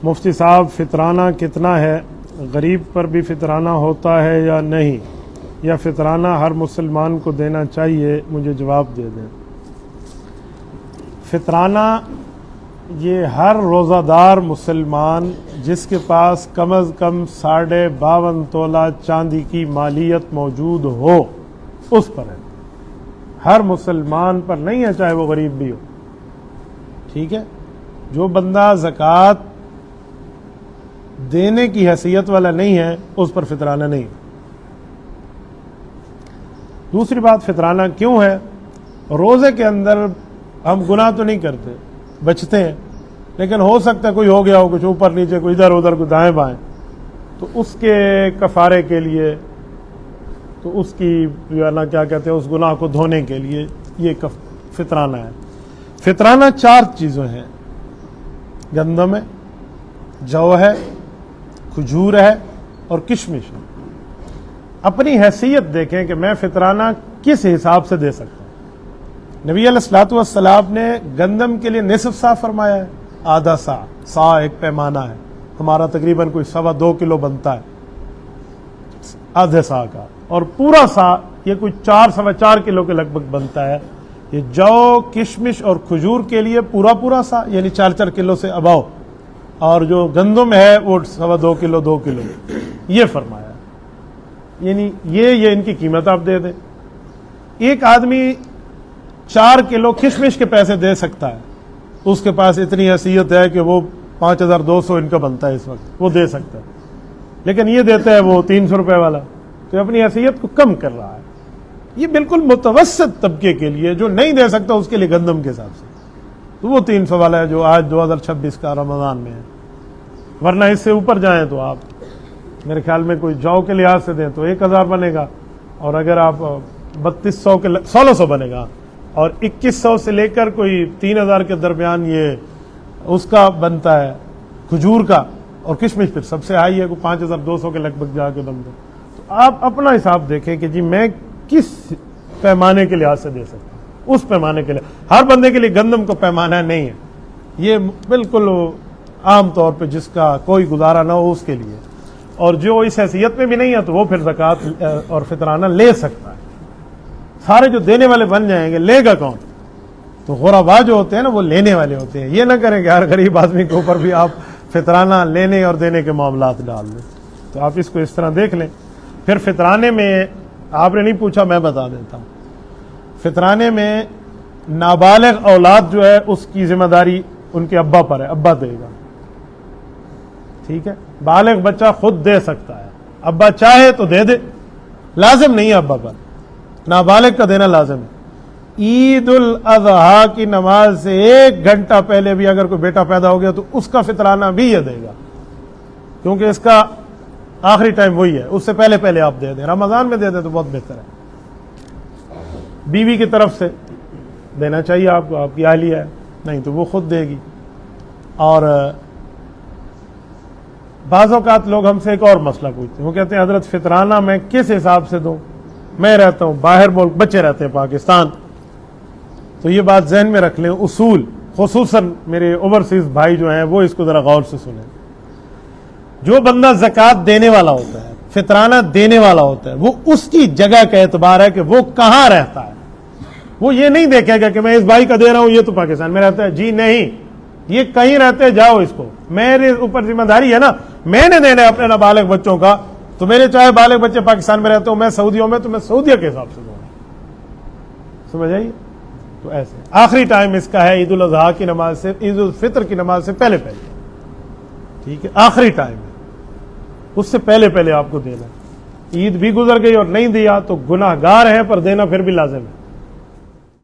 مفتی صاحب فطرانہ کتنا ہے؟ غریب پر بھی فطرانہ ہوتا ہے یا نہیں؟ یا فطرانہ ہر مسلمان کو دینا چاہیے؟ مجھے جواب دے دیں۔ فطرانہ یہ ہر روزہ دار مسلمان جس کے پاس کم از کم 52.5 تولہ چاندی کی مالیت موجود ہو اس پر ہے، ہر مسلمان پر نہیں ہے، چاہے وہ غریب بھی ہو۔ ٹھیک ہے، جو بندہ زکوٰۃ دینے کی حیثیت والا نہیں ہے اس پر فطرانہ نہیں۔ دوسری بات، فطرانہ کیوں ہے؟ روزے کے اندر ہم گناہ تو نہیں کرتے، بچتے ہیں، لیکن ہو سکتا ہے کوئی ہو گیا ہو، کچھ اوپر نیچے، کوئی ادھر ادھر، کوئی دائیں بائیں، تو اس کے کفارے کے لیے، تو اس کی کیا کہتے ہیں، اس گناہ کو دھونے کے لیے یہ فطرانہ ہے۔ فطرانہ 4 چیزیں ہیں، گندم ہے، جو ہے، کھجور ہے اور کشمش ہے۔ اپنی حیثیت دیکھیں کہ میں فطرانہ کس حساب سے دے سکتا ہوں۔ نبی علیہ الصلوۃ والسلام نے گندم کے لیے نصف سا فرمایا ہے، آدھا سا ایک پیمانہ ہے، ہمارا تقریباً کوئی 2.25 کلو بنتا ہے آدھے سا کا، اور پورا سا یہ کوئی 4.25 کلو کے لگ بھگ بنتا ہے۔ یہ جو، کشمش اور کھجور کے لیے پورا سا، یعنی 4 کلو سے اباؤ، اور جو گندم ہے وہ 2.25 کلو 2 کلو، یہ فرمایا۔ یعنی یہ ان کی قیمت آپ دے دیں۔ ایک آدمی 4 کلو کشمش کے پیسے دے سکتا ہے، اس کے پاس اتنی حیثیت ہے کہ وہ 5200 ان کا بنتا ہے اس وقت، وہ دے سکتا ہے، لیکن یہ دیتا ہے وہ 300 روپے والا، تو اپنی حیثیت کو کم کر رہا ہے۔ یہ بالکل متوسط طبقے کے لیے جو نہیں دے سکتا اس کے لیے گندم کے حساب سے تو وہ 300 والا ہے جو آج 2026 کا رمضان میں ہے، ورنہ اس سے اوپر جائیں تو آپ میرے خیال میں کوئی جو کے لحاظ سے دیں تو 1000 بنے گا، اور اگر آپ 3200 کے 1600 بنے گا، اور 2100 سے لے کر کوئی 3000 کے درمیان یہ اس کا بنتا ہے کھجور کا، اور کشمش پھر سب سے ہائی ہے، کوئی 5200 کے لگ بھگ جا کے بنتا ہے۔ تو آپ اپنا حساب دیکھیں کہ جی میں کس پیمانے کے لحاظ سے دے سکتا ہوں، اس پیمانے کے لیے۔ ہر بندے کے لیے گندم کو پیمانہ نہیں ہے، یہ بالکل عام طور پہ جس کا کوئی گزارا نہ ہو اس کے لیے، اور جو اس حیثیت میں بھی نہیں ہے تو وہ پھر زکوٰۃ اور فطرانہ لے سکتا ہے۔ سارے جو دینے والے بن جائیں گے، لے گا کون؟ تو غربا جو ہوتے ہیں نا وہ لینے والے ہوتے ہیں۔ یہ نہ کریں کہ ہر غریب آدمی کے اوپر بھی آپ فطرانہ لینے اور دینے کے معاملات ڈال دیں۔ تو آپ اس کو اس طرح دیکھ لیں۔ پھر فطرانے میں آپ نے نہیں پوچھا، میں بتا دیتا ہوں۔ فطرانے میں نابالغ اولاد جو ہے اس کی ذمہ داری ان کے ابا پر ہے، ابا دے گا۔ ٹھیک ہے، بالغ بچہ خود دے سکتا ہے، ابا چاہے تو دے دے، لازم نہیں ہے ابا پر، نابالغ کا دینا لازم ہے۔ عید الاضحیٰ کی نماز سے 1 گھنٹہ پہلے بھی اگر کوئی بیٹا پیدا ہو گیا تو اس کا فطرانہ بھی یہ دے گا، کیونکہ اس کا آخری ٹائم وہی ہے، اس سے پہلے آپ دے دیں، رمضان میں دے دیں تو بہت بہتر ہے۔ بیوی کی طرف سے دینا چاہیے آپ کو، آپ کی اہلیہ ہے، نہیں تو وہ خود دے گی۔ اور بعض اوقات لوگ ہم سے ایک اور مسئلہ پوچھتے ہیں، وہ کہتے ہیں حضرت فطرانہ میں کس حساب سے دوں؟ میں رہتا ہوں باہر ملک، بچے رہتے ہیں پاکستان، تو یہ بات ذہن میں رکھ لیں، اصول خصوصاً میرے اوورسیز بھائی جو ہیں وہ اس کو ذرا غور سے سنیں۔ جو بندہ زکوٰۃ دینے والا ہوتا ہے، فطرانہ دینے والا ہوتا ہے، وہ اس کی جگہ کا اعتبار ہے کہ وہ کہاں رہتا ہے۔ وہ یہ نہیں دیکھے گا کہ میں اس بھائی کا دے رہا ہوں، یہ تو پاکستان میں رہتا ہے، جی نہیں، یہ کہیں رہتے جاؤ، اس کو میرے اوپر ذمہ داری ہے نا، میں نے دینا ہے اپنے نابالغ بچوں کا، تو میرے چاہے بالغ بچے پاکستان میں رہتے ہوں، میں سعودیوں میں، تو میں سعودیہ کے حساب سے دوں گا۔ سمجھ آئیے؟ تو ایسے آخری ٹائم اس کا ہے عید الاضحیٰ کی نماز سے، عید الفطر کی نماز سے پہلے۔ ٹھیک ہے، آخری ٹائم ہے، اس سے پہلے آپ کو دینا۔ عید بھی گزر گئی اور نہیں دیا تو گناہ گار ہے، پر دینا پھر بھی لازم ہے۔